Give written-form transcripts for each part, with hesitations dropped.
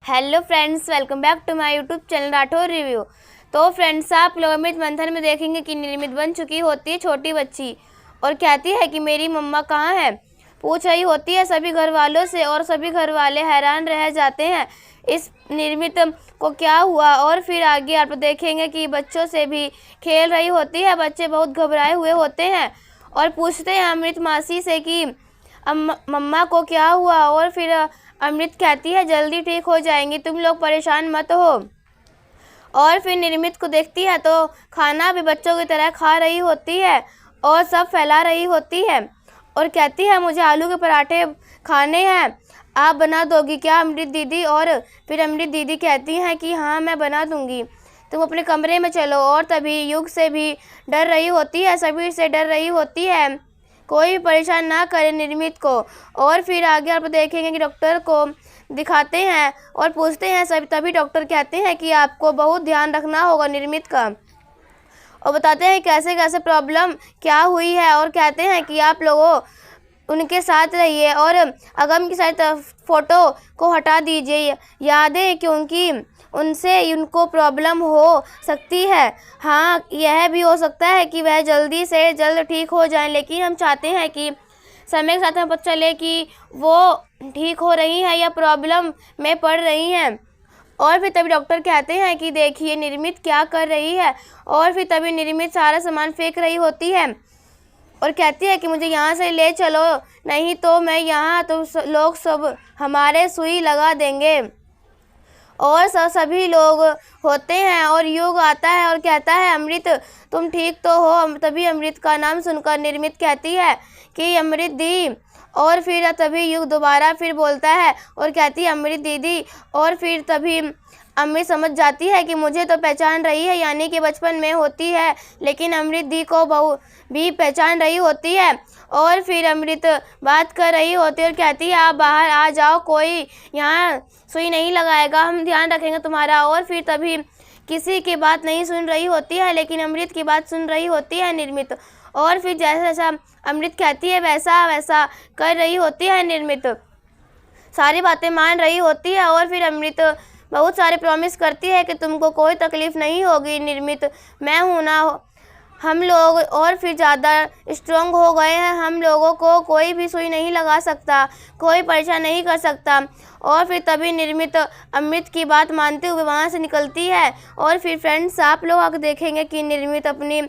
Hello friends, welcome back to my YouTube channel Rathore review. तो friends, आप लोग अमृत मंथन में देखेंगे कि निर्मित बन चुकी होती है छोटी बच्ची और कहती है कि मेरी मम्मा कहाँ है। पूछ रही होती है सभी घर वालों से और सभी घर वाले हैरान रह जाते हैं इस निर्मित को क्या हुआ। और फिर आगे आप देखेंगे कि बच्चों से भी खेल रही होती है। बच्चे बहुत घबराए हुए होते हैं और पूछते हैं अमृत मासी से कि मम्मा को क्या हुआ। और फिर अमृत कहती है जल्दी ठीक हो जाएंगी, तुम लोग परेशान मत हो। और फिर निर्मित को देखती है तो खाना भी बच्चों की तरह खा रही होती है और सब फैला रही होती है और कहती है मुझे आलू के पराठे खाने हैं, आप बना दोगी क्या अमृत दीदी। और फिर अमृत दीदी कहती हैं कि हाँ मैं बना दूंगी, तुम अपने कमरे में चलो। और तभी युग से भी डर रही होती है, सभी से डर रही होती है, कोई भी परेशान ना करे निर्मित को। और फिर आगे आप देखेंगे कि डॉक्टर को दिखाते हैं और पूछते हैं सब, तभी डॉक्टर कहते हैं कि आपको बहुत ध्यान रखना होगा निर्मित का, और बताते हैं कैसे कैसे प्रॉब्लम क्या हुई है। और कहते हैं कि आप लोगों उनके साथ रहिए और अगम की सारी फ़ोटो को हटा दीजिए यादें, क्योंकि उनसे उनको प्रॉब्लम हो सकती है। हाँ, यह भी हो सकता है कि वह जल्दी से जल्द ठीक हो जाएं, लेकिन हम चाहते हैं कि समय के साथ हमें पता चले कि वो ठीक हो रही हैं या प्रॉब्लम में पड़ रही हैं। और फिर तभी डॉक्टर कहते हैं कि देखिए निर्मित क्या कर रही है। और फिर तभी निर्मित सारा सामान फेंक रही होती है और कहती है कि मुझे यहाँ से ले चलो, नहीं तो मैं यहाँ तो लोग सब हमारे सुई लगा देंगे। और सभी लोग होते हैं और युग आता है और कहता है अमृत तुम ठीक तो हो। तभी अमृत का नाम सुनकर निर्मित कहती है कि अमृत दी। और फिर तभी युग दोबारा फिर बोलता है और कहती है अमृत दीदी। और फिर तभी अमृत समझ जाती है कि मुझे तो पहचान रही है, यानी कि बचपन में होती है, लेकिन अमृत दी को भी पहचान रही होती है। और फिर अमृत बात कर रही होती है और कहती है आप बाहर आ जाओ, कोई यहाँ सुई नहीं लगाएगा, हम ध्यान रखेंगे तुम्हारा। और फिर तभी किसी की बात नहीं सुन रही होती है, लेकिन अमृत की बात सुन रही होती है निर्मित। और फिर जैसा जैसा अमृत कहती है वैसा वैसा कर रही होती है निर्मित, सारी बातें मान रही होती है। और फिर अमृत बहुत सारे प्रॉमिस करती है कि तुमको कोई तकलीफ़ नहीं होगी निर्मित, मैं हूँ ना। हम लोग और फिर ज़्यादा स्ट्रॉन्ग हो गए हैं, हम लोगों को कोई भी सुई नहीं लगा सकता, कोई परेशान नहीं कर सकता। और फिर तभी निर्मित अमृत की बात मानते हुए वहाँ से निकलती है। और फिर फ्रेंड्स, आप लोग आगे देखेंगे कि निर्मित अपनी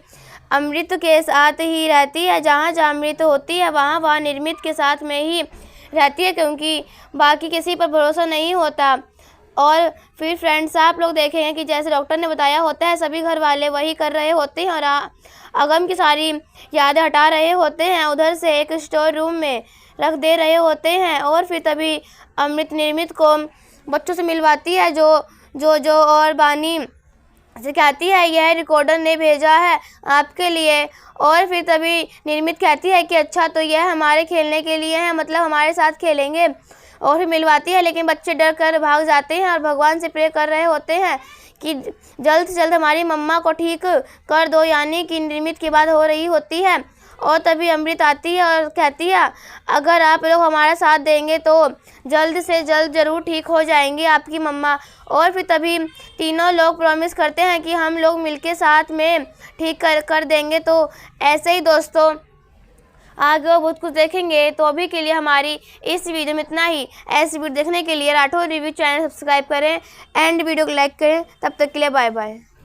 अमृत के साथ ही रहती है, जहाँ जहाँ अमृत होती है वहाँ वहाँ निर्मित के साथ में ही रहती है, क्योंकि बाकी किसी पर भरोसा नहीं होता। और फिर फ्रेंड्स, आप लोग देखेंगे कि जैसे डॉक्टर ने बताया होता है सभी घर वाले वही कर रहे होते हैं और अगम की सारी यादें हटा रहे होते हैं, उधर से एक स्टोर रूम में रख दे रहे होते हैं। और फिर तभी अमृत निर्मित को बच्चों से मिलवाती है जो और बानी से कहती है यह रिकॉर्डर ने भेजा है आपके लिए। और फिर तभी निर्मित कहती है कि अच्छा तो यह हमारे खेलने के लिए है, मतलब हमारे साथ खेलेंगे। और फिर मिलवाती है, लेकिन बच्चे डर कर भाग जाते हैं और भगवान से प्रे कर रहे होते हैं कि जल्द से जल्द हमारी मम्मा को ठीक कर दो, यानी कि निर्मित की बात हो रही होती है। और तभी अमृत आती है और कहती है अगर आप लोग हमारा साथ देंगे तो जल्द से जल्द ज़रूर ठीक हो जाएंगी आपकी मम्मा। और फिर तभी तीनों लोग प्रॉमिस करते हैं कि हम लोग मिलके साथ में ठीक कर देंगे। तो ऐसे ही दोस्तों आगे बहुत कुछ देखेंगे। तो अभी के लिए हमारी इस वीडियो में इतना ही। ऐसी वीडियो देखने के लिए राठौर रिव्यू चैनल सब्सक्राइब करें एंड वीडियो को लाइक करें। तब तक के लिए बाय बाय।